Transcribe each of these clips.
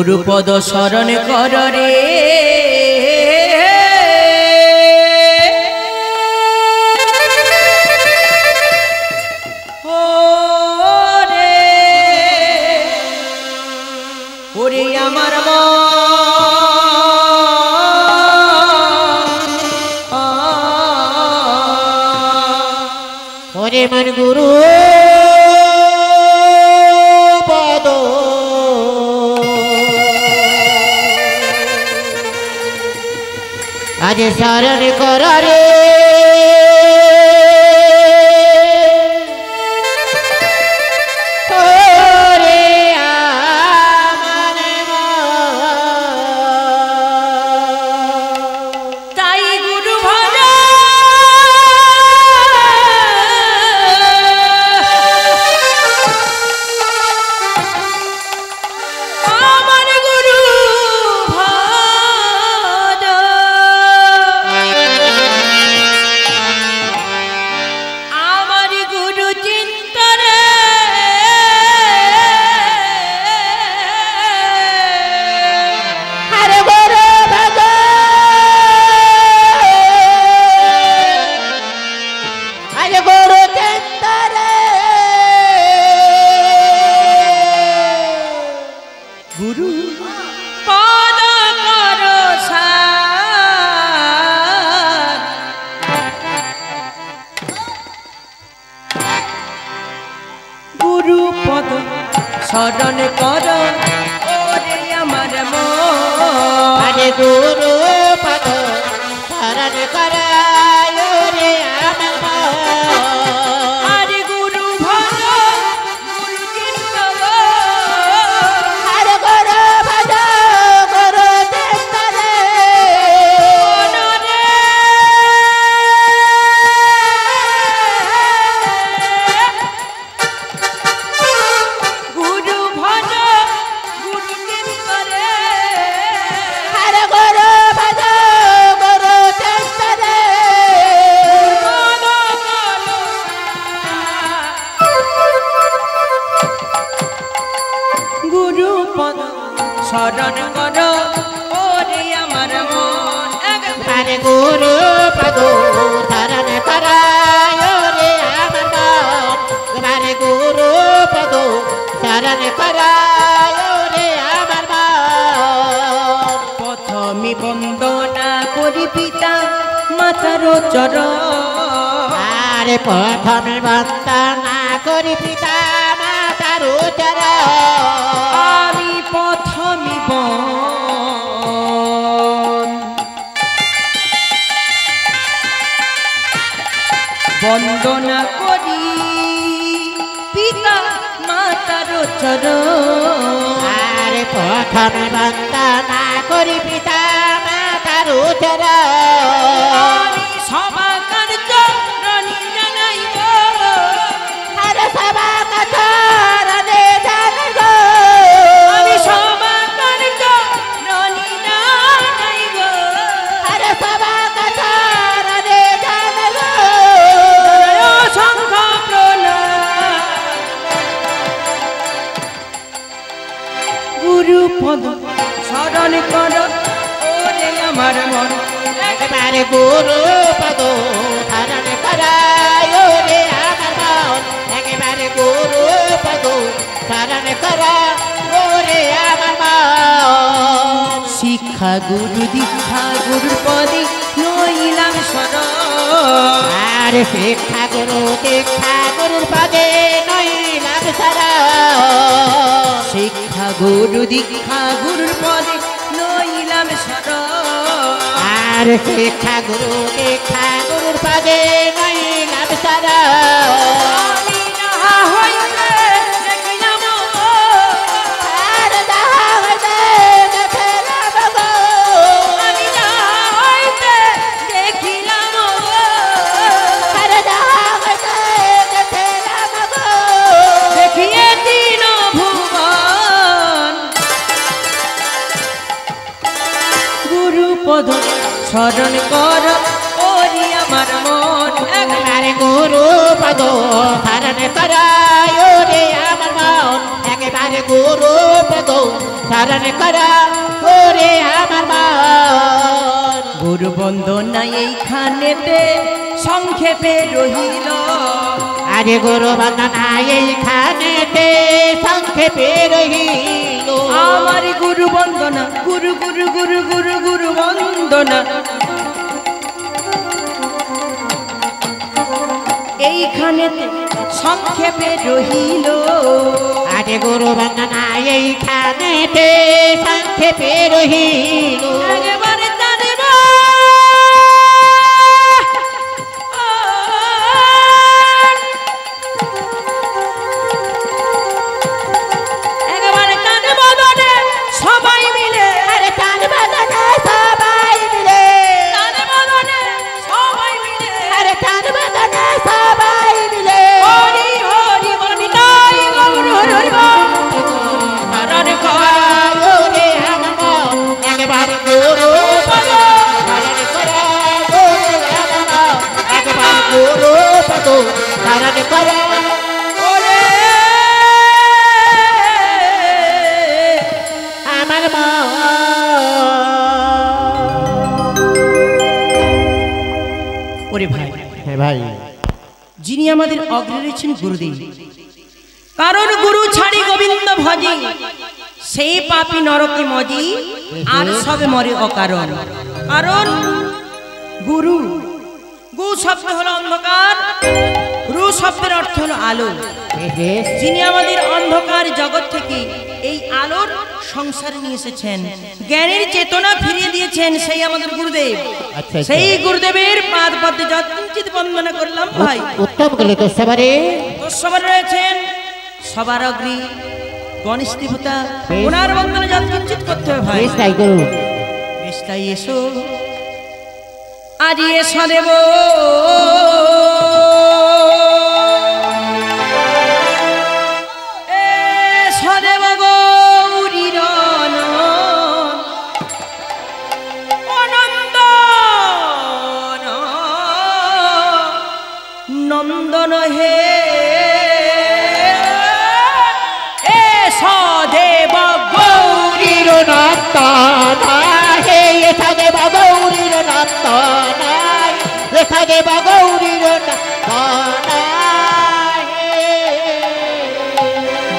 গুরুপদ শরণ কর রে ওরে আমার ওরে মন গুরু পদ আজ শরণ কর রে শরণ কর ওরে আমার মন গুরু পদ শরণ কর ওরে আমার মন আরে গুরু ভজ গুরু চিন্তন আরে গুরু ভজ গুরু চিন্তন শরণ কর ওরে আমার মন একবারে গুরু পদ শরণ কর ওরে আমার মন একবারে গুরু পদ শরণ কর ওরে আমার মন প্রথমে বন্দনা করি পিতা মাতার চরণ আরে প্রথমে বন্দনা করি পিতা মাতার চরণ আমি প্রথমে বন্দনা করি পিতা মাতার চরণ আরে প্রথমে বন্দনা করি পিতা মাতার চরণ আমি সবা কার্য রণি জানাইব আরে সবা কারণে জানাইব আমি সবা কার্য রণি জানাইব আরে সবা কারণে জানাইব শঙ্খ প্রণাম গুরু পদ শরণ কর ওরে আমার মন একবারে গুরু পদ শরণ কর ওরে আমার মন একবারে গুরু পদ শরণ কর ওরে আমার মন শিক্ষা গুরু দীক্ষা গুরুর পদে নইলাম শরণ আরে শিক্ষা গুরু দীক্ষা গুরুর পদে নইলাম শরণ শিক্ষা গুরু দীক্ষা গুরুর পদে নইলাম শরণ আরে শিক্ষা গুরু দীক্ষা গুরুর পদে নইলাম শরণ আমি যাহা হইতে দেখিলাম আরে যাহা হইতে দেখিলাম গো আমি যাহা হইতে দেখিলাম আরে যাহা হইতে দেখিলাম গো দেখিয়ে দিন ভুবন গুরু পদ শরণ কর ওরে আমার মন একবারে গুরু পদ শরণ কর ওরে আমার মন আরে গুরু পদ শরণ করা ওরে আমার মন গুরু বন্দনা এইখানেতে সংক্ষেপে রহিল আরে গুরু বন্দনা এইখানেতে সংক্ষেপে রহিল আমার গুরু বন্দনা গুরু গুরু গুরু গুরু গুরু বন্দনা এইখানেতে সংক্ষেপে রহিল আরে গুরু বন্দনা এইখানেতে সংক্ষেপে রহিল একেবারে তাদের একেবারে তাদের বদনে সবাই মিলে আরে তার বদনে সবাই মিলে তাদের বদনে সবাই মিলে আরে তার বদনে সবাই মিলে হরি হরি বলি তাই গৌর হরি হরি বল শরণ করা ওরে আমার মন একবার গুরু পদ শরণ করা ওরে আমার মন একবার গুরু পদ শরণ করা ওরে আমার মন ওরে ভাই হ্যাঁ ভাই যিনি আমাদের অগ্রে রয়েছেন গুরুদেব কারণ গুরু ছাড়ি গোবিন্দ ভজি সেই পাপী নরকে মজি আর সবে মরে অকারণ কারণ গুরু গু শব্দ হলো অন্ধকার রু শব্দের অর্থ হলো আলো যিনি আমাদের অন্ধকার জগৎ থেকে এই আলোর সংসারে নিয়ে এসেছেন জ্ঞানের চেতনা ফিরিয়ে দিয়েছেন সেই আমাদের গুরুদেব আচ্ছা। সেই গুরুদেবের পাদ পদ্মে যৎকিঞ্চিত বন্দনা করলাম ভাই উত্তম করলে তো সবারে সবার রয়েছেন সবার অগ্রি গণেশ দেবতা বেশ। ওনার বন্দনা যৎকিঞ্চিত করতে হবে ভাই বেশ তাই করুন বেশ তাই এসো আজি এসো দেব এসো দেব গৌরীর নন্দন নন্দন হে এসো দেব গৌরীর হে এসা দেব গৌরীর নন্দনায় এসা দেব গৌরীর নন্দনায়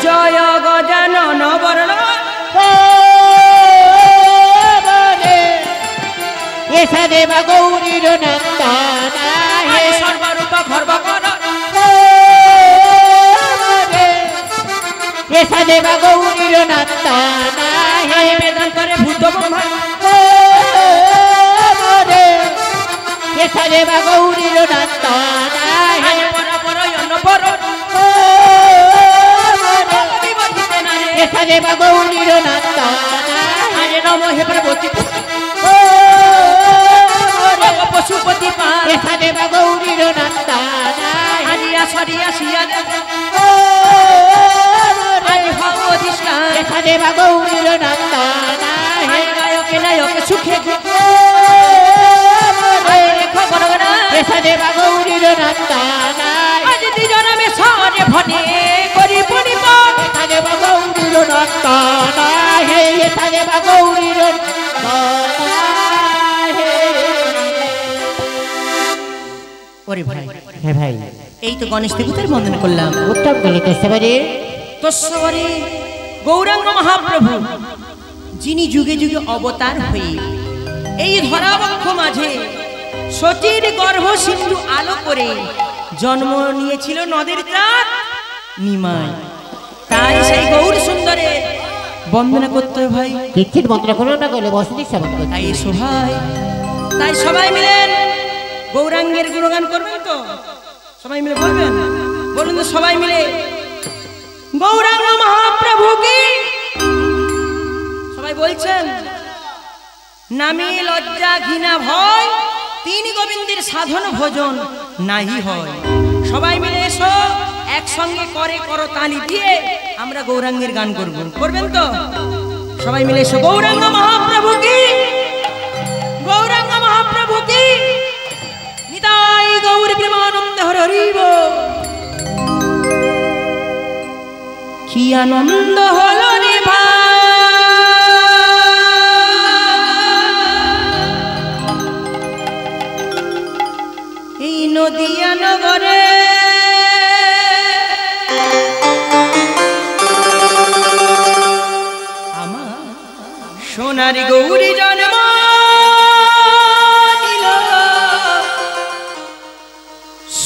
জয় গজানন বর্ণ এসা দেব গৌরীর নন্দনায় সর্বরূপ গর্বকর এসা দেব গৌরীর নন্দনায় বেদান্তরে ভূত ব্রহ্মা এসা দেব গৌরীর নন্দনায় পর পর অন্য পর বিবর্তিতে না রে এসা দেব গৌরীর নন্দনায় নম হে প্রভৃতি পশুপতি পা এসা দেব গৌরীর নন্দনায় আরিয়া সরিয়া শিয়া আজ হও অধিষ্ঠান এসা দেব গৌরীর নন্দনায় গায়কে নায়কে সুখে খবর এসা দেব গৌরীর নন্দনায় আজ দুজনে সরে ভনে করি পড়িব এসা দেব গৌরীর নন্দনায় এসা দেব গৌরীর নন্দনায় ওরে ভাই হ্যাঁ ভাই এই তো গণেশ দেবতার বন্দনা করলাম উত্তম করলে তো সবারে তস্বরে গৌরাঙ্গ মহাপ্রভু যিনি যুগে যুগে অবতার হয়ে এই ধরাবক্ষ মাঝে সতীর গর্ভ সিন্ধু আলো করে জন্ম নিয়েছিল নদীর চাঁদ নিমাই তাই সেই গৌর সুন্দরে বন্দনা করতে হয় ভাই কিচ্ছিত মন্ত্র করো না করলে বসতি সেবন করতে তাই এসো ভাই তাই সবাই মিলেন গৌরাঙ্গের গুণগান করবেন তো সবাই মিলে বলবেন বলুন তো সবাই মিলে গৌরাঙ্গ মহাপ্রভু কি সবাই বলছেন নামে লজ্জা ঘৃণা ভয় তিন গোবিন্দের সাধন ভোজন নাহি হয় সবাই মিলে এসো একসঙ্গে করে করতালি দিয়ে আমরা গৌরাঙ্গের গান করব করবেন তো সবাই মিলে এসো গৌরাঙ্গ মহাপ্রভু কি গৌরাঙ্গ মহাপ্রভু কি নিতাই গৌর প্রেমানন্দ হরি হরি বল। কি আনন্দ হলো রে ভাই, এই নদিয়া নগরে আমার সোনার গৌরী জন্ম নিল,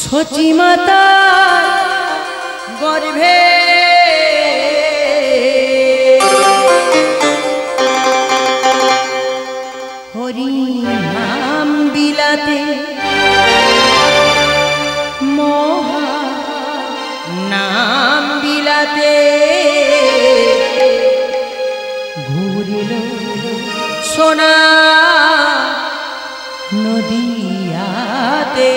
সচি মাতা গর্ভে হরি নাম বিলাতে মহা নাম বিলাতে ঘুরিল সোনা নদিয়াতে।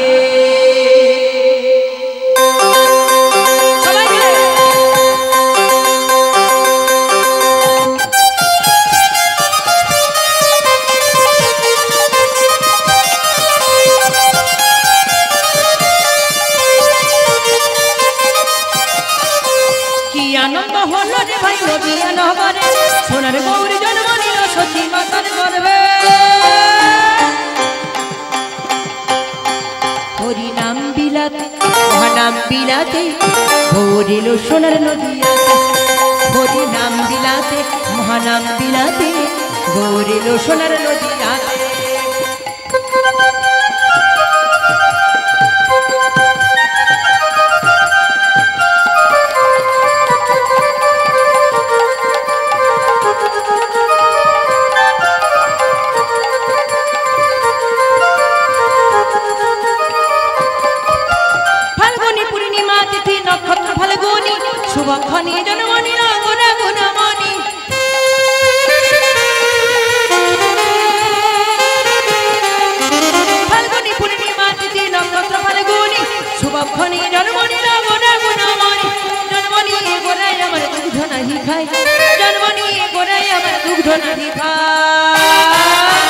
আনন্দ হলো রে ভাই নদিয়া নগরে, সোনার গৌরী জন্ম নিল সচি মাতার গর্ভে। হরি নাম বিলাতে মহানাম বিলাতে ভরিল সোনার নদিয়াতে, হরি নাম বিলাতে মহানাম বিলাতে ভরিল সোনার নদিয়াতে। নক্ষত্র ফাল্গুনি শুভক্ষণে জন্ম নিল গুণা গুণমণি, ফাল্গুনি পূর্ণিমা তিথি নক্ষত্র ফাল্গুনি শুভক্ষণে জন্ম নিল গুণা গুণমণি। জন্ম নিয়ে গোড়াই আমার দুগ্ধ নাহি খায়, জন্ম নিয়ে গোড়াই আমার দুগ্ধ নাহি খায়।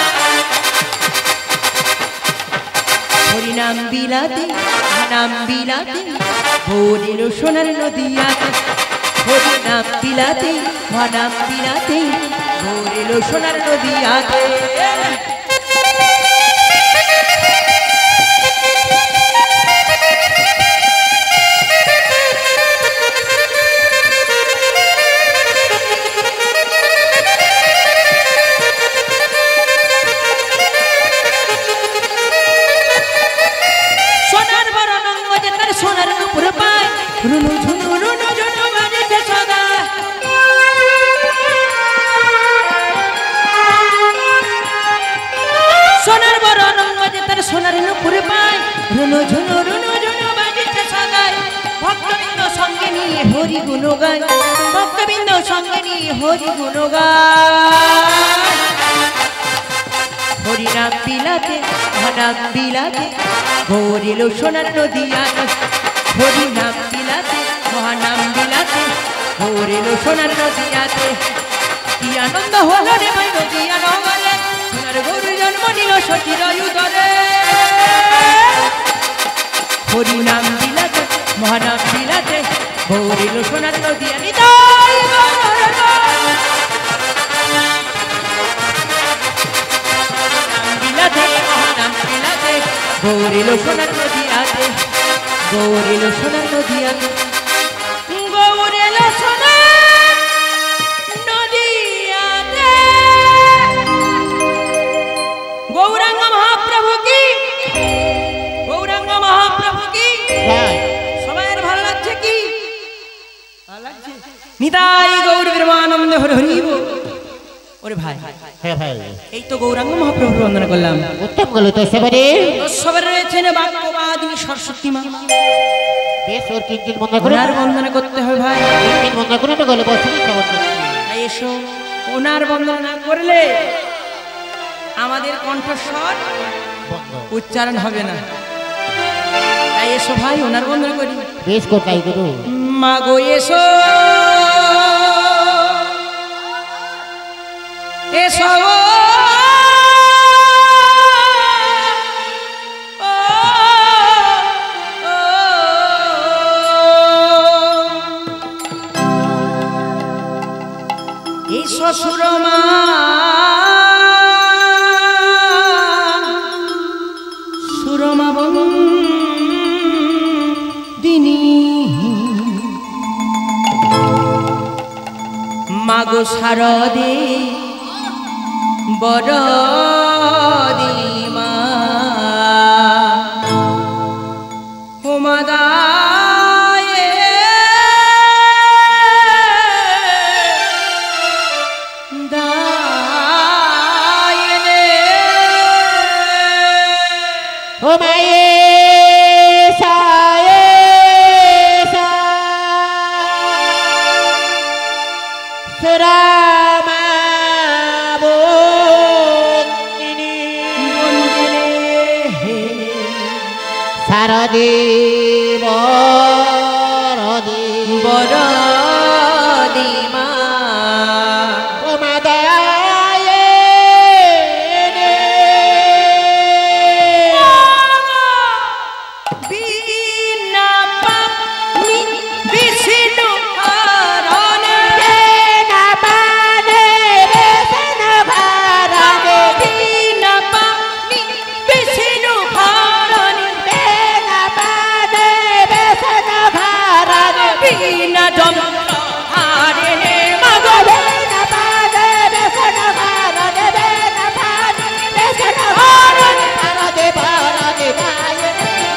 হরি নাম বিলাতে নাম বিলাতে ভরিল সোনার নদিয়াতে, হরি নাম বিলাতে নাম বিলাতে ভরিল সোনার নদিয়াতে। সোনার নুপুর পায় রুনু ঝুনু রুনু ঝুনু বাজছে সদা, সোনার বড় রঙ যে তার সোনার নুপুর পায় রুনু ঝুনু রুনু ঝুনু বাজছে সদা। ভক্তবৃন্দ সঙ্গে নিয়ে হরি গুণ গায়, ভক্তবৃন্দ সঙ্গে নিয়ে হরি গুণ গায়। হরি নাম বিলাতে নাম বিলাতে ভরিল সোনার নদিয়াতে, হরি নাম বিলাতে মহানাম বিলাতে ভরিল সোনার নদিয়াতে। কি আনন্দ হলো রে ভাই নদিয়া নগরে, সোনার গৌরী জন্ম নিল সচির উদরে। হরি নাম বিলাতে মহানাম বিলাতে ভরিল সোনার নদিয়া নিতাই গৌরিল সোনার নদিয়াতে, গৌরিল সোনার নদিয়াতে, গৌরিল সোনার নদিয়াতে। গৌরাঙ্গ মহাপ্রভু কি, গৌরাঙ্গ মহাপ্রভু কি। সবাই ভালো লাগছে কি, ভালো লাগছে। নিতাই গৌর বিরমানন্দ হরি হরি। ওরে ভাই, হ্যাঁ ভাই, এই তো গৌরাঙ্গ মহাপ্রভুর বন্দনা করলাম। উত্তম গেল তো সেবারে সবার রয়েছেন বাক্যবাদিনী সরস্বতী মা। বেশ ওর কিঞ্চিত বন্দনা করে আর বন্দনা করতে হবে ভাই। কিঞ্চিত বন্দনা করে তো গলে বসে কেমন করছি। তাই এসো, ওনার বন্দনা না করলে আমাদের কণ্ঠস্বর উচ্চারণ হবে না। তাই এসো ভাই, ওনার বন্দনা করি। বেশ কোথায় করো মা গো এসো, এসো মাগো শারদে বরদি মা ও মাদায়ে দায়ে ও মায়ে শারদে বরদি মা ও মাদায়ে বিনা পানি বিষ্ণু কারণে না পানে বেসন ভারনে বিনা পানি বিষ্ণু কারণে না পানে বেসন ভারনে বিনা যন্ত্র হারে মাগো না পানে বেসন ভারনে না পানে বেসন ভারনে শারদে বরদে গায়ে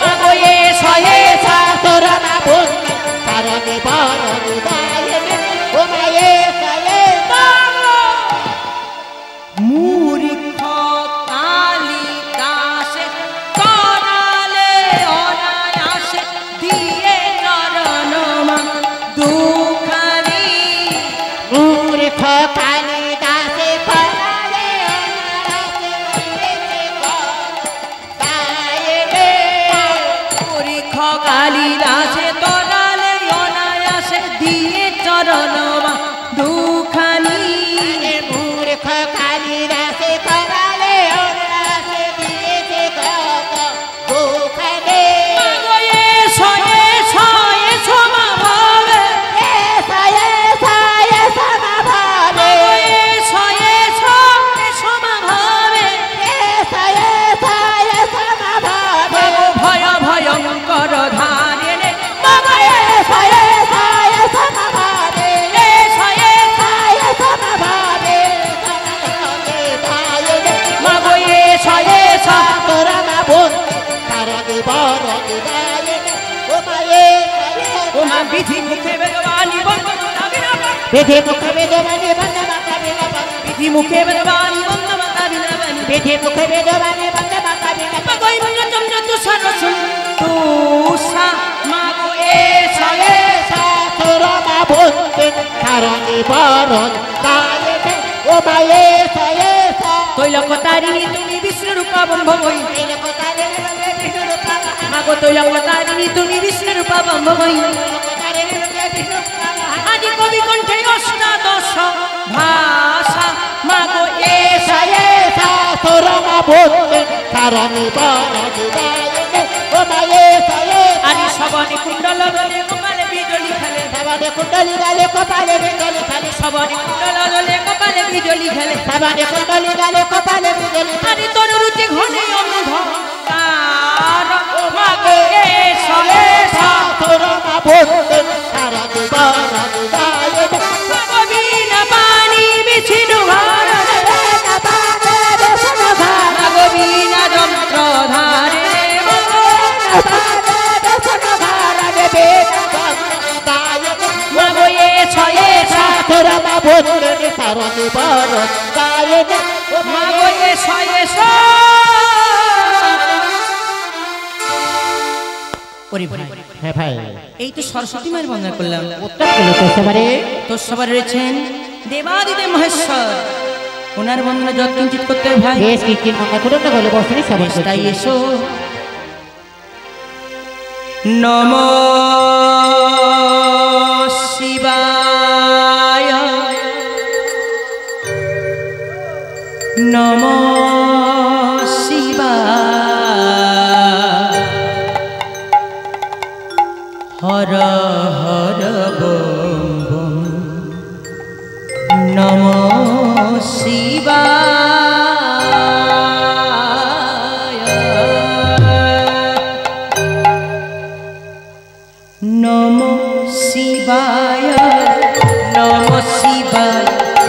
মাগো এসো এসো তোরা না বন্ধু শারদে বরদে গায়ে ও মায়ে সায়ে মূর্খ কালিদাসে করালে অনায়াসে দিয়ে চরণ মা দুখানি মূর্খ কালিদাসে করালে অনায়াসে দিয়েছে গায়ে মূর্খ কালিদাসে তরালে অনায়াসে দিয়ে চরণ মা দুখানি মূর্খ কালিদাসে করালে অনায়াসে দিয়েছে দুখানে মাগো এসো এসো এসো মা ভাবে সায়ে সায়ে সমা ভাবে এসো এসো এসো মা ভাবে সায়ে সায়ে সমা ভাবে মাগো ভয় ভয়ঙ্কর ধারে মামা সায়ে সায়ে সমা ভাবে এসো এসো সায়ে সমা ভাবে মাগো এসো এসো তোরা না বোন শারদে বরদে গায়ে ও মায়ে ও মা বিধি মুখে বেদবাণী বন্ধ মাতাবি না বেধে মুখ বেদবানে বন্ধ মাতাবে না বিধি মুখে বেদবাণী বন্ধ মাতাবি না বেধে মুখ বেদবানে বন্ধ মাতাবে না মাগো ইন্দ্র চন্দ্র তুষার তুষা মাগো এসো এসো তোরা না বোন শারদে বরদে গায়ে ও মায়ে সায়ে তৈলকতারিণী তুমি বিষ্ণু রূপা বম্ভবই মাগো তৈলকতারিণী তুমি বিষ্ণু রূপা বম্ভবই আদি কবি কণ্ঠে অষ্টাদশ ভাষা মাগো এসো এসো তোরা না বোন শারদে বরদে গায়ে ও মায়ে সায়ে আদি সবনে কুণ্ডল দলে কপালে বিজলি খেলে সাবানে কুণ্ডলি গালে কপালে বিজলি খালে সবনে কুণ্ডল দলে কপালে বিজলি খেলে সাবানে কুণ্ডলি গালে কপালে বিজলি আদি তনুরুচি ঘনে অনুভব তার মাগো এসো এসো তোরা না বোন শারদে বরদে গায়ে মাগো বিনা পানি বিষ্ণু ভারনে মাগো বিনা যন্ত্র ধারে মাগো এসো এসো তোরা না বোন শারদে বরদে গায়ে মাগো এসো এসো ওরে ভাই হ্যাঁ ভাই এই তো সরস্বতী মায়ের বন্দনা করলাম উত্তর পেলো তো সবারে তোর সবার রয়েছেন দেবাদিদেব মহেশ্বর ওনার বন্দনা যত কিঞ্চিত করতে হবে ভাই বেশ কি মনে করুন না বলে বসে সবাই তাই এসো নমঃ শিবায় নমঃ শিবায় হর হর বম বম নমঃ শিবায় নমঃ শিবায় নমঃ শিবায়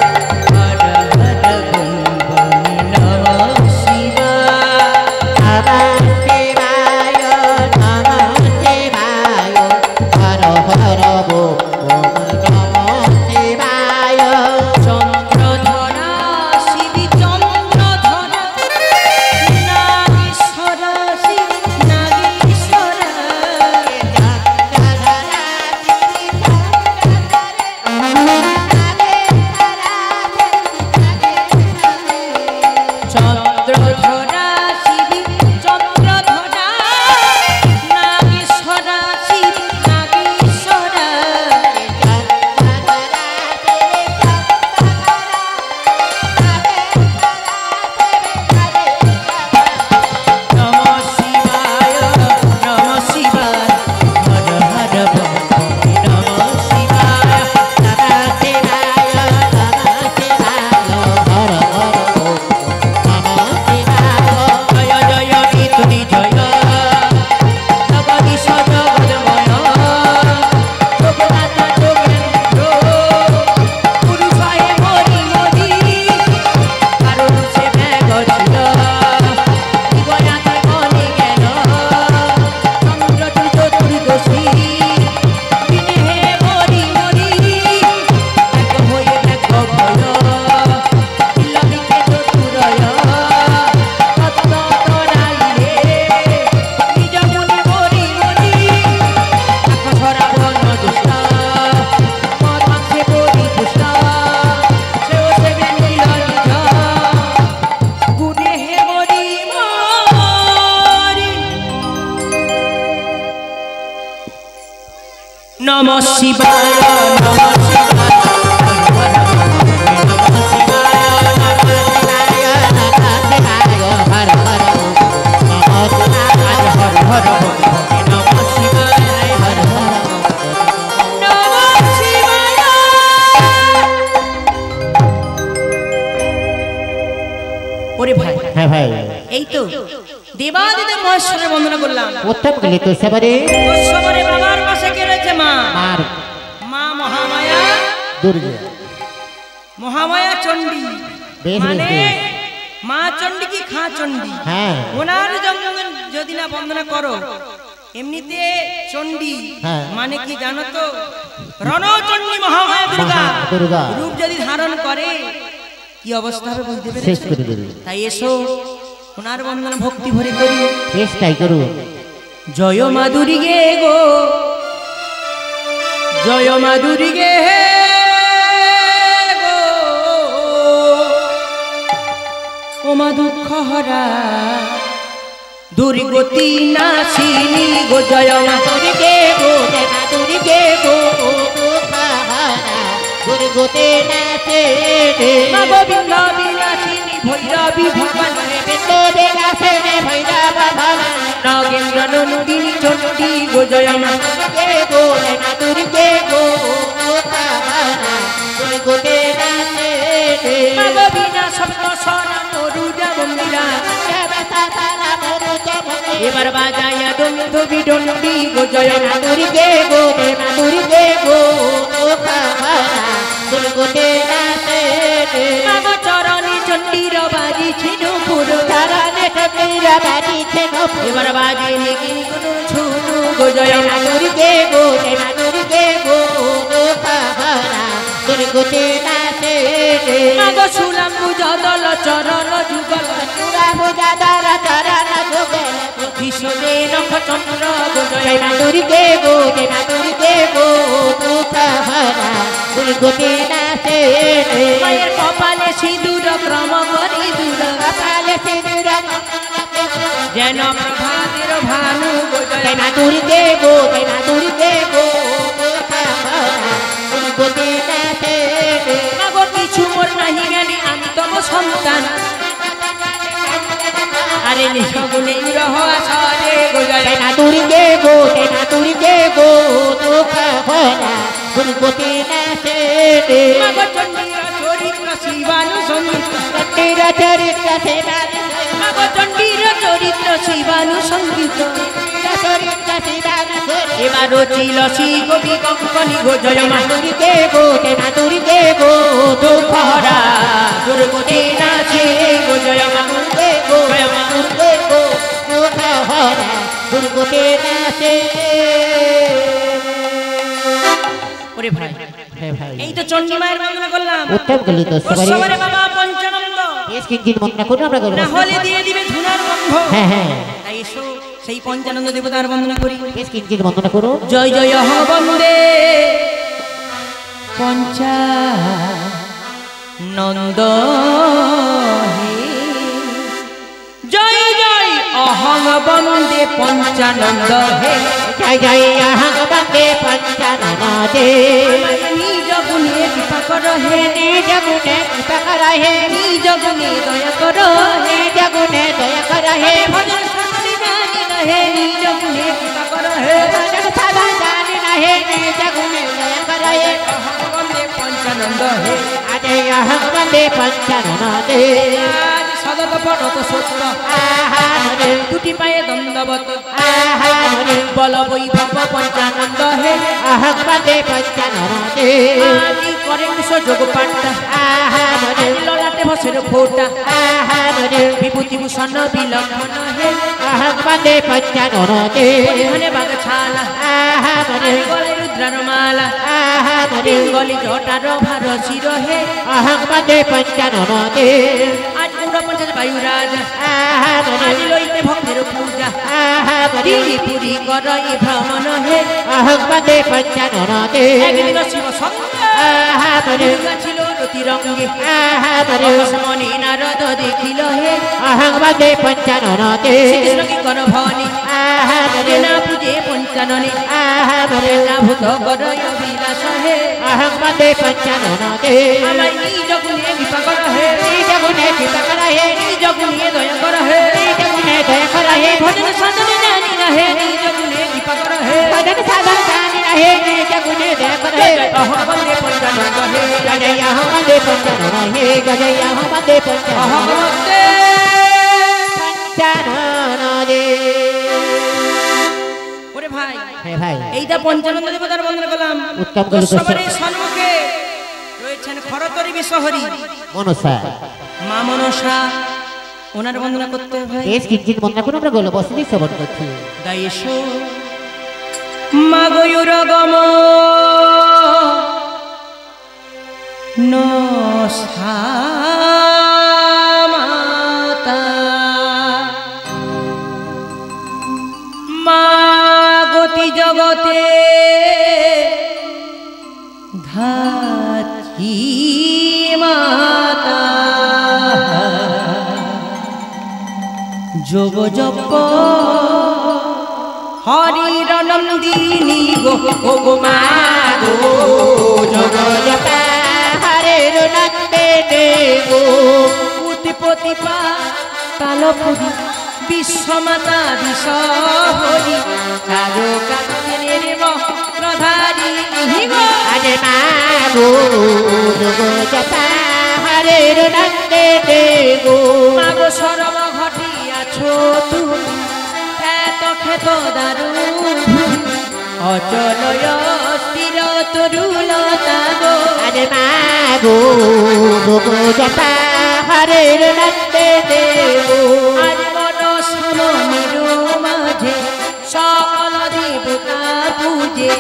নমঃ শিবায় নমঃ শিবায় হ্যাঁ ভাই এই তো দেবাদিদেব মহেশ্বরের বন্দনা করলাম। উত্তম গেলে তো সেবারে সবারে বাবার পাশে কে রয়েছে? মা মা মহামায়া দুর্গা মহামায়া চণ্ডী বেশ মানে বেশ মা চণ্ডী কি খা চণ্ডী। হ্যাঁ ওনার যদি না বন্দনা করো এমনিতে চণ্ডী হ্যাঁ। মানে কি জানো তো? রণচণ্ডী মহামায়া দুর্গা দুর্গা রূপ যদি ধারণ করে কি অবস্থা হবে বুঝতে শেষ পেরেছো? করে দেবে। তাই এসো ওনার বন্দনা ভক্তি ভরে করি। বেশ তাই করু। জয় মাধুরী গে গো জয় মাধুরী গে গো ও মা দুঃখ হরা দুর্গতি নাশিনী গো জয় মাধুরী গে গো জয় মাধুরী গে গো দুর্গতে নাচে মা গোবিন্দ বিলাসিনী ভৈরবী ভগবান নাগেন্দ্র নন্দিনী চণ্ডী গো জয় মাধুরী গে গো জয় মাধুরী গে গো দুর্গতে নাচে মা গোবিনা সপ্ত সনা মরুজা মন্দিরা এবার বাজায়া দন্ত বিডন্ডি গো জয় মাধুরী গে গো জয় মাধুরী গে গো দুর্গতে নাচে মা চরণে চণ্ডীর বাজিছে নূপুর চরণে চণ্ডীরা বাজিছে নূপুর এবার বাজে নিগিন গুণ ছুনু গো জয় মাধুরী গে গো জয় মাধুরী গে গো দুর্গতে নাচে মা গো শুনাম বুঝদল চরণ যুগল চূড়া পূজা দ্বারা চরণ যুগল ভীষণে নখ চন্দ্র গো জয় জয় মাধুরী গে গো জয় মাধুরী গে গো দুর্গতে নাচে মায়ের কপালে সিঁদুর ক্রম করি দূর কপালে সিঁদুর যেন প্রভাতের ভানু গো জয় জয় মাধুরী গে গো জয় মাধুরী গে গো দুর্গতে নাচে মা গো কিছু মোর নাহি জ্ঞানী আমি তব সন্তান আরে নিঃসগুণে রহ আসরে গো জয় জয় মাধুরী গে গো জয় মাধুরী গে গো দুর্গতে নাচে মা গো চণ্ডীর চরিত্র শিবানু সঙ্গীত চণ্ডীর চরিত্র সেবারে মা গো চণ্ডীর চরিত্র শিবানু সঙ্গীত চরিত্র সেবারে এবার রচিল শ্রী কবি কঙ্কনি গো জয় মাধুরী মাধুরী গে গো জয় মাধুরী গে গো দুঃখরা দুর্গতি নাচে গো জয় মাধুরী গে গো জয় মাধুরী গে গো দুর্গতে নাচে ওরে ভাই হ্যাঁ ভাই এই তো চণ্ডী মায়ের বন্দনা করলাম। উত্তম গলি তো সবারে বাবা পঞ্চানন্দ বেশ কিঞ্চিত মন্ত্র করুন আমরা করবো না হলে দিয়ে দিবে ধুনার গন্ধ। হ্যাঁ হ্যাঁ তাই এসো সেই পঞ্চানন্দ দেবতার বন্দনা করি। বেশ কিঞ্চিত বন্দনা করুন জয় জয় হ বন্দে পঞ্চানন্দ হে জয় জয় অহং বন্দে পঞ্চানন্দ হে জয় জয় অহং বন্দে পঞ্চানন্দে নিজ গুণে কৃপা কর হে নিজ গুণে কৃপা কর হে নিজ গুণে দয়া কর হে নিজ গুণে দয়া কর হে ভজন শাস্ত্রী জানি না হে নিজ গুণে কৃপা কর হে ভজন সাধন জানি না হে নিজ গুণে দয়া কর হে অহং বন্দে পঞ্চানন্দ হে আজে অহং বন্দে পঞ্চানন্দে আজ সদত পটত সত্য আহা হরে দুটি পায়ে দণ্ডবত আহা হরে বল বৈভব পঞ্চানন্দ হে অহং বন্দে পঞ্চানন্দে আদি করে যোগ পাঠটা আহা হরে ললাটে বসের ফোটা আহা হরে বিভূতি ভূষণ বিলক্ষণ হে অহং বন্দে পঞ্চানন্দে ধনে বাগ ছালা আহা হরে গলে রুদ্রার মালা আহা হরে গলি জটার ভার শির হে অহং বন্দে পঞ্চানন্দে আজ পুরা পঞ্চাশ বায়ুরাজ আহা হরে আজ লইতে ভক্তের পূজা আহা হরে পুরি পুরি কর এ ভ্রমণ হে অহং বন্দে পঞ্চানন্দে একদিন শিব সঙ্গ আহা হরে ছিল রতি রঙ্গে আহা হরে মনে নারদ দেখিল হে অহং বন্দে পঞ্চানন্দে শ্রীকৃষ্ণ কি কর ভনি আহা মরে না পূজে পঞ্চাননে আহা মরে না ভূত করয় বিলাস হে अहं वन्दे पञ्चानने আমায় নিজ গুণে কৃপা কর হে निज गुणे कृपा करहे নিজ গুণে দয়া কর হে निज गुणे दया करहे ভজন সাধনে জানি রহে নিজ গুণে কৃপা কর হে भजन साधन जानि रहे निज गुणे दया करहे অহং বন্দে পঞ্চানন হে गजय अहं वन्दे पञ्चानने गजय अहं वन्दे অহং বন্দে पञ्चानने ওরে ভাই हे भाई এইটা পঞ্চানন দেবতার বন্দনা করলাম উত্তম করলো তো। সবারই সম্মুখে রয়েছেন খরতরি বিশ্বহরি मनसा মা মনসা ওনার বন্দনা করতে হয় বেশ কিঞ্চিত মন্ত্র করে আমরা গোল বসে শ্রবণ করছি গাইছো মা গয়ুরগম নসা মাতা মা গতি জগতে ধাত্রী মাতা যোগ জপ হরির নন্দিনী গো গো মা গো যোগ জপা হরের নন্দে দেবো উৎপত্তি পা তালপুরি বিশ্বমাতা বিষ হরি চারো কান্তের মহ্রধারী গো আরে মা গো যোগ জপা হরের নন্দে দেবো মা গো সরব ঘটিয়াছো তুমি খ্যাত খ্যাত দারুণ অচলয় স্থির তরুলতা গো আরে মা গো যোগ জপা হরের নন্দে দেবো আজ মন সমনের মাঝে সকল দেবতা পূজে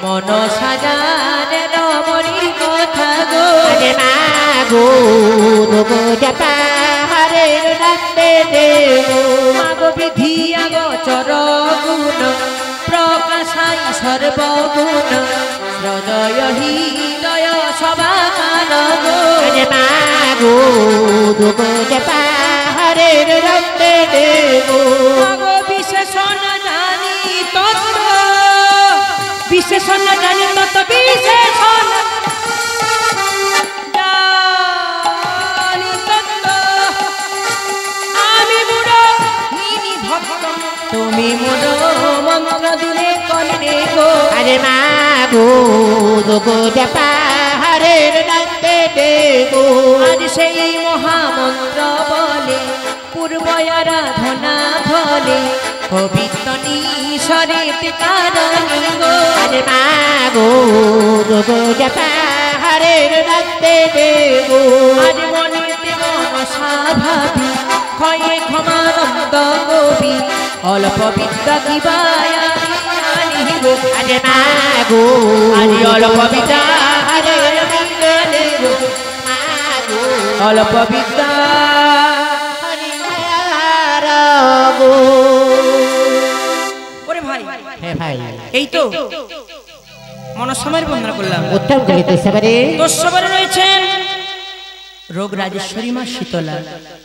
মন সাজানে রমণীর কথা গো আরে মা গো যোগ জপা হরের নন্দে দেবো মাগ বিধিয়া গোচর গুণ প্রকাশাই সর্বগুণ হৃদয় হৃদয় সবাকাল গো আরে মা গো যোগ জপা হরের নন্দে দেবো মাগ বিশেষণ জানি তত্ত্ব বিশেষণ জানি তত্ত্ব বিশেষণ জানি তত্ত্ব আমি মুড় হিনি ভক্ত তুমি মোর মন্ত্র দিলে কনে গো আরে মা গো যোগ জপা হরের নন্দে দেবো আজ সেই মহামন্ত্র বলে পূর্ব আরাধনা ফলে পবিত্র নিঃসরেতে কারণী গো আরে মা গো যোগ জপা হরের নন্দে দেবো আজ মনেতে মনসা ভাবি ক্ষয়ে ক্ষমানন্দ কবি অল্প বিদ্যা কিবায়া জানি গো আরে মা গো আজ অল্প বিদ্যা হরের নন্দে দেবো মা গো অল্প বিদ্যা হরিহর গো ওরে ভাই হে ভাই এই তো মনসময়ের বন্দনা করলাম উত্তম গলিত সবারে দস্যবরে রয়েছেন রোগ রাজেশ্বরী মা শীতলা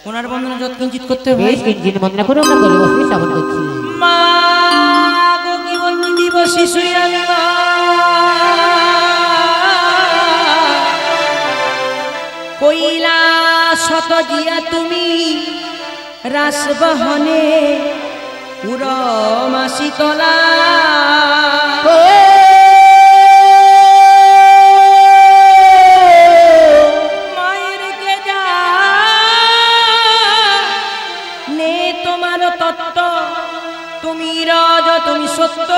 ওনার বন্দনা যৎকিঞ্চিত করতে হবে বেশ কিঞ্চিত মন্ত্র করে আমরা গোল বসে শ্রবণ করছি মা গো কি বন্দিব শিশুই আমি মা কইলা শত জিয়া তুমি রাসবহনে উরমা শীতলা মায়ের কে যা নে তোমার তত্ত্ব তুমি রাজ তুমি সত্য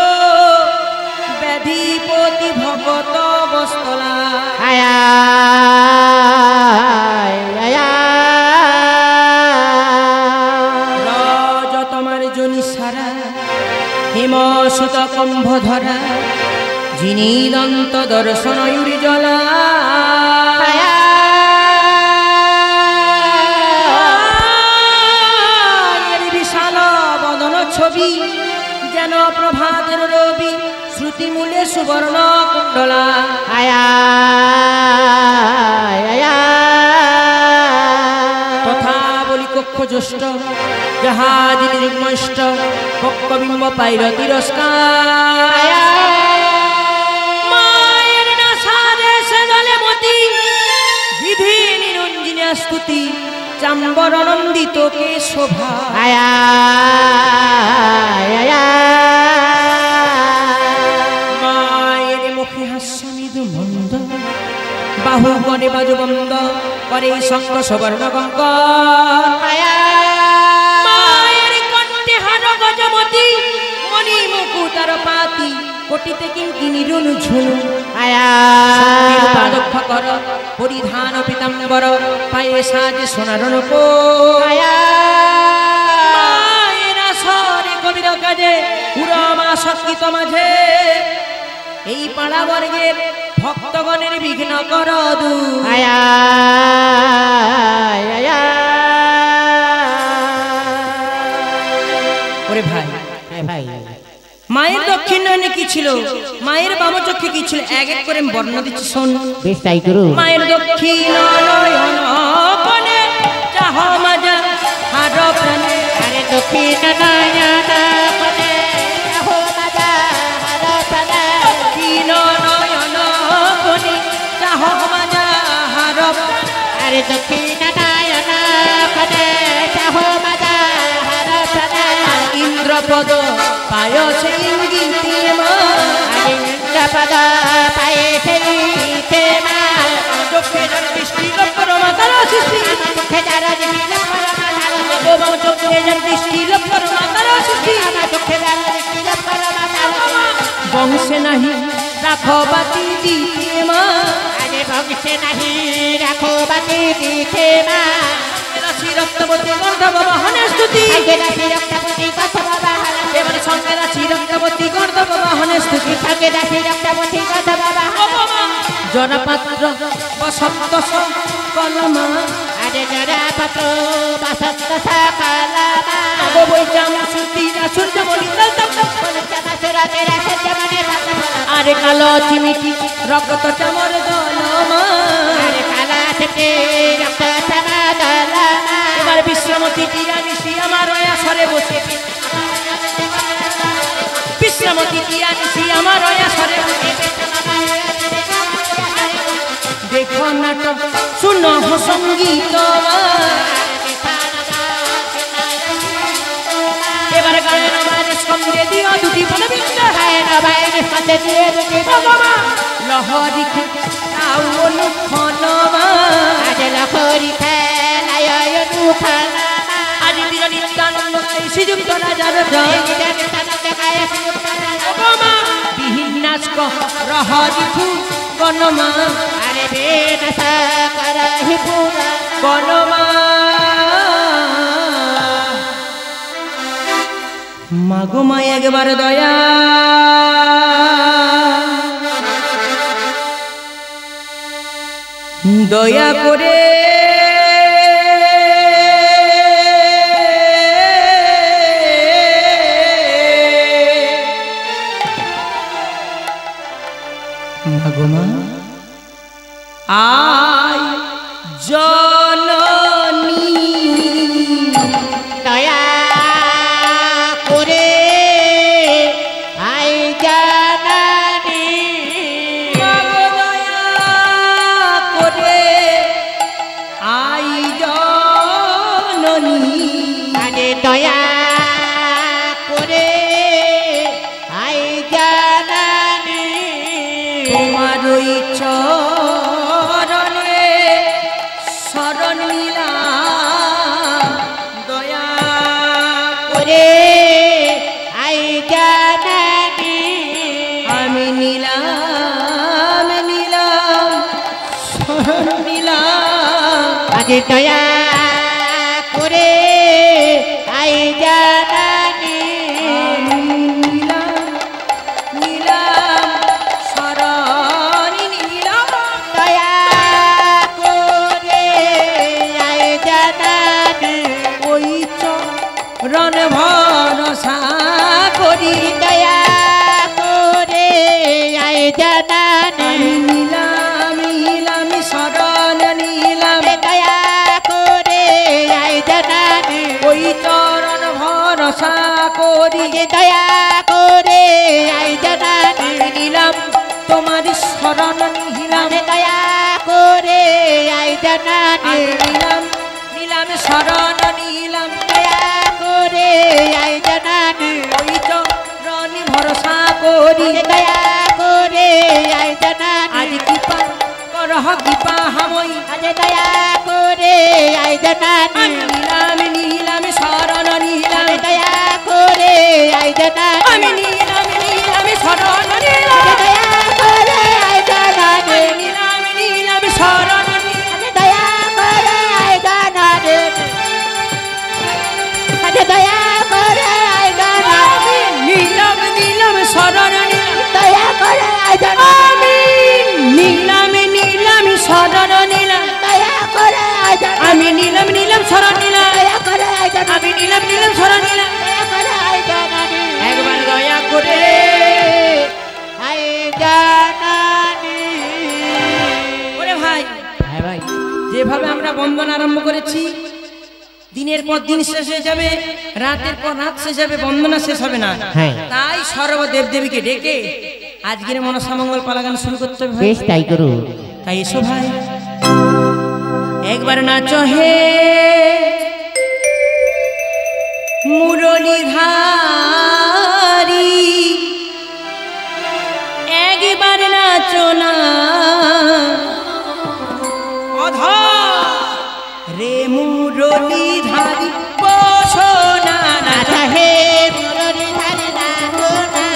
ব্যাধিপতি ভগত বস্তলা আয়া আয়া রাজ তোমার জনি সারা হিমসুত কম্ভ ধরা যিনি দন্ত দর্শন ইউরি জলা বিশাল বদন ছবি যেন প্রভাতের রবি শ্রুতি মূলে সুবর্ণ কুণ্ডলা আয়া আয়া কথা বলি কক্ষ জ্যৈষ্ঠ জাহাজ নির্মষ্ট পক্কবিম্ব পাইল তিরস্কার মায়ের নাসাদেশে জলে মতি বিধি নিরঞ্জিনী স্তুতি চাম্বর নন্দিত কে শোভা মায়ের মুখে হাস্য মৃদু মন্দ বাহু গণে বাজবন্দ করে শঙ্খ সবর্ণ কঙ্কর মায়ের কণ্ঠে হার গজমতি মণি মুকুতার পাতি কোটিতে কিঙ্কিনি রুনু ঝুনু পাদক্ষ কর পরিধান পীতাম্বর পায়ে সাজ সোনার নূপুর মায়ের আসরে কবির কাজে পুরমা সংগীত মাঝে এই পাড়া বর্গের ভক্তগণের বিঘ্ন কর দূর ওরে ভাই ভাই মায়ের দক্ষিণ নয়নে কি ছিল মায়ের বাম চক্ষে কি ছিল এক এক করে বর্ণনা দিচ্ছি শোন বেশ তাই করু মায়ের দক্ষিণ নয়ন কোণে চাহ মাজা হার প্রাণে আরে দক্ষিণ নয়ন কোণে চাহ মাজা হার প্রাণে দক্ষিণ নয়ন কোণে চাহ মাজা হার আরে দক্ষিণ নয়ন কোণে চাহ মাজা হার প্রাণে ইন্দ্রপদ পায় সেই ইঙ্গিতে মা আরে ইন্দ্রপদ পায়ে সেই মা চোখে যার দৃষ্টি লক্ষ্য মাতার সৃষ্টি চোখে যার দৃষ্টি লক্ষ্য বাবা চোখে যার দৃষ্টি লক্ষ্য মাতার সৃষ্টি চোখে যার দৃষ্টি লক্ষ্য বংশে নাহি রাখো বাতি দিতে মা আরে বংশে নাহি রাখো বাতি দিতে মা রাশি রক্তবতী গর্ধব বাহনে স্তুতি রাশি রক্তবতী গর্ধব বাহনে এবারে সঙ্গে রাশি রক্তবতী গর্ধব বাহনে স্তুতি সঙ্গে রাশি রক্তবতী গর্ধব বাহনে জনপাত্র বসন্ত কলমা আরে জরাপত্র বসন্ত সকলমা বৈচাম সুতিরা সূর্যমণি আরে কালো চিমিটি রক্ত চামর দলমা আরে কালা থেকে রক্ত চামা দলমা এবার বিশ্রামতি টিয়া নিশি আমার আসরে বসে বিশ্রামতি টিয়া নিশি আমার আসরে বসে দেখো নাটক শুনো সঙ্গীত এবার গায়ের মায়ের সঙ্গে দিও দুটি বলবিন্দ বাইরে সাথে দিয়ে দুটি লহরি খাও অনুক্ষণমা আজ লহরি খেলায় অনুক্ষণমা আজ বীর নিত্যানন্দ শ্রীযুক্ত রাজার জয় বিহিন্নাস রহরি ফু গণমা আরে বেনস করহি পুরা গণমা মাগো মা একবার দয়া দয়া করে মাগো মা আয় জননী দয়া করে আই জানানি মাগো দয়া করে আয় জননী আরে দয়া করে আই জানানি তোমার ওই চরণে শরণ নিলাম দয়া করে আই জানানি আমি নিলাম শরণ নিলাম আগে দয়া করে আই জানানি নিলাম শরণ নিলাম দয়া করে আই জানানি ওই চরণ ভরসা করি দয়া করে আই জানানি নিলাম শরণ নিলাম দয়া করে আই জানানি ভরসা করি দয়া করে আই জানানি নিলাম তোমার শরণ নিলাম দয়া করে আই জানানি নিলাম শরণ নিলাম দয়া করে আই জানানি ওই চরণ ভরসা করি দয়া করে আই জানানি আজ কৃপা করহ কৃপা হামই আজ দয়া করে আই জানানি নিলাম শরণ নিলাম দয়া করে আই জানানি আমি নিলাম শরণ নিলাম দয়া করে আই জানানি নিলাম শরণ দয়া করে আই জানানি আজ দয়া করে আই জানানি নিলাম শরণ দয়া করে আই জানানি নিলাম শরণ নিলাম দয়া করে আই জানানি আমি নিলাম শরণ নিলাম দয়া করে আই জানানি আমি নিলাম শরণ নিলাম দয়া করে আই জানানি একবার দয়া করে আই জানানি ওরে ভাই হ্যাঁ ভাই যেভাবে আমরা বন্দনা আরম্ভ করেছি দিনের পর দিন শেষ হয়ে যাবে রাতের পর রাত শেষ যাবে বন্দনা শেষ হবে না হ্যাঁ। তাই সর্বদেব দেবীকে ডেকে আজকের মনসামঙ্গল পালা গান শুরু করতে হবে ভাই। বেশ তাই করু তাই এসো ভাই একবার নাচো হে মুরলীধারী একবার নাচো না অধা রে মুরলীধারী বসো না নাচো হে মুরলি ধারে নাচো না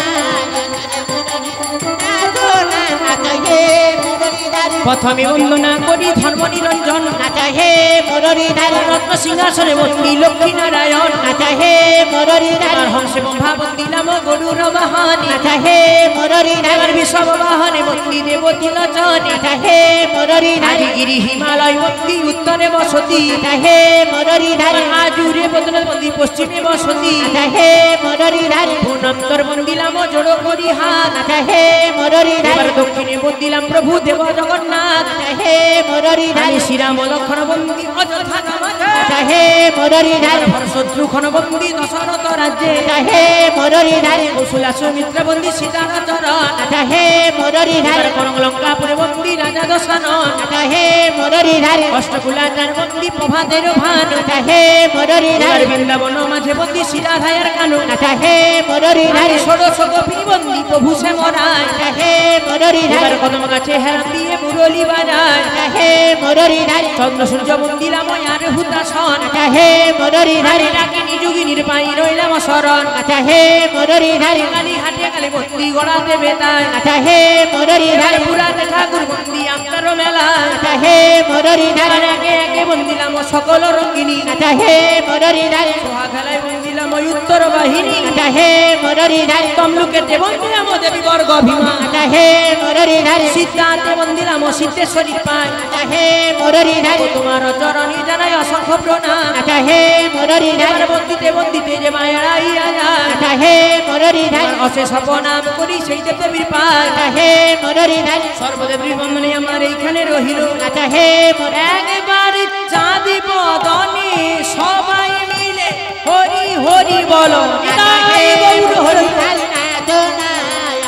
নাচো না নাচো হে মুরলি ধারে প্রথমে বন্দনা করি ধর্ম নিরঞ্জন নাচো হে মুরলি ধারে রত্ন সিংহাসনে বন্দী লক্ষ্মী নারায়ণ নাচো হে মুরলি ধারে আর হংসে ব্রহ্মা বন্দী নাম গরুর বাহনে নাচো হে মুরলি ধারে এবার বিষব বাহনে বন্দী দেবতী লচনে নাচো হে মুরলি ধারে গিরি হিমালয় বন্দী উত্তরে বসতি নাচো হে মুরলি ধারে আজুরে বদলে বন্দী পশ্চিমে বসতি নাচো হে মুরলি ধারে ভুনন্তর বন্দিলাম জড়ো করি হাত নাচো হে মুরলি ধারে এবার দক্ষিণে বন্দিলাম প্রভু দেব জগন্নাথ নাচো হে মুরলি ধারে আমি শ্রীরাম লক্ষণ বন্দী অযোধ্যা নামাজে নাচো হে মুরলি ধারে শত্রুঘ্ন বন্দী দশরথ রাজ্যে নাচো হে মুরলি ধারে কৌশলা সুমিত্র বন্দী সীতার চরণ নাচো হে মুরলি ধারে করং লঙ্কাপুরে বন্দী রাজা দশানন নাচো হে মুরলি ধারে অষ্টকুলাচার বন্দী প্রভাতের ভান নাচো হে মুরলি এবার ধারে বৃন্দাবন মাঝে বন্দী শিরাধায়ের কানু নাচো হে মুরলি ধারে ষোড়শ গোপী বন্দী প্রভু সে মরায় নাচো হে মুরলি ধারে এবার কদম গাছে হেরা দিয়ে মুরলি বাজায় নাচো হে মুরলি ধারে চন্দ্র সূর্য বন্দিলাম আর হুতাসন নাচো হে মুরলি ধারে ডাকিনী যুগিনীর পাই রইলাম শরণ নাচো হে মুরলি ধারে কালী হাটে কালী বন্দি গড়াতে বেতায় নাচো হে মুরলি ধারে পুরাতে ঠাকুর বন্দি আত্মার মেলা নাচো হে মুরলি ধারে একে একে বন্দিলাম সকল রঙ্গিনী নাচো হে মুরলি ধারে সোহা খেলায় বন্দিলাম উত্তর বাহিনী নাচো হে মুরলি ধারে তমলুকেতে বন্দিলাম দেবী বর্গ ভীমা নাচো হে মুরলি ধারে সিদ্ধান্তে বন্দিলাম সিদ্ধেশ্বরী পায় নাচো হে মুরলি ধারে তোমার চরণী জানাই অসংখ্য প্রণাম নাচো হে মুরলি ধারে বন্দিতে যে মায়েরাইয়া যায় নাচো হে মুরলি ধারে অশেষ অপনাম করি সেই দেবীর পায় নাচো হে মুরলি ধারে সর্বদেবীর বন্ধনে আমার এইখানে রহিল নাচো হে মুরলি একবার চাঁদি বদনে সবাই মিলে হরি হরি বলো নিতাই গৌর হরি ধারে নাচো না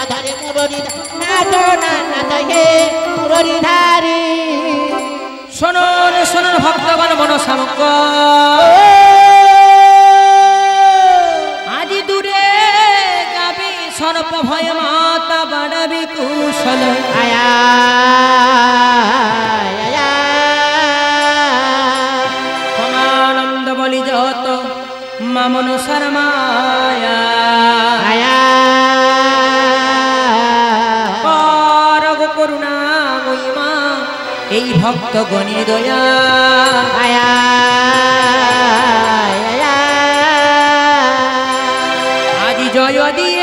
আধারে মুরলি নাচো না নাচো হে মুরলি ধারে শোনন শোনন ভক্তগণ মনসামঙ্গ আজি দূরে যাবে সর্প ভয় মাতা বাড়াবে কুশল আয়া আয়া সমানন্দ বলি যত মামন শর্মায়া আয়া করগ করুণা মহিমা এই ভক্ত গণি দয়া আয়া আয়া আজি জয় দিয়ে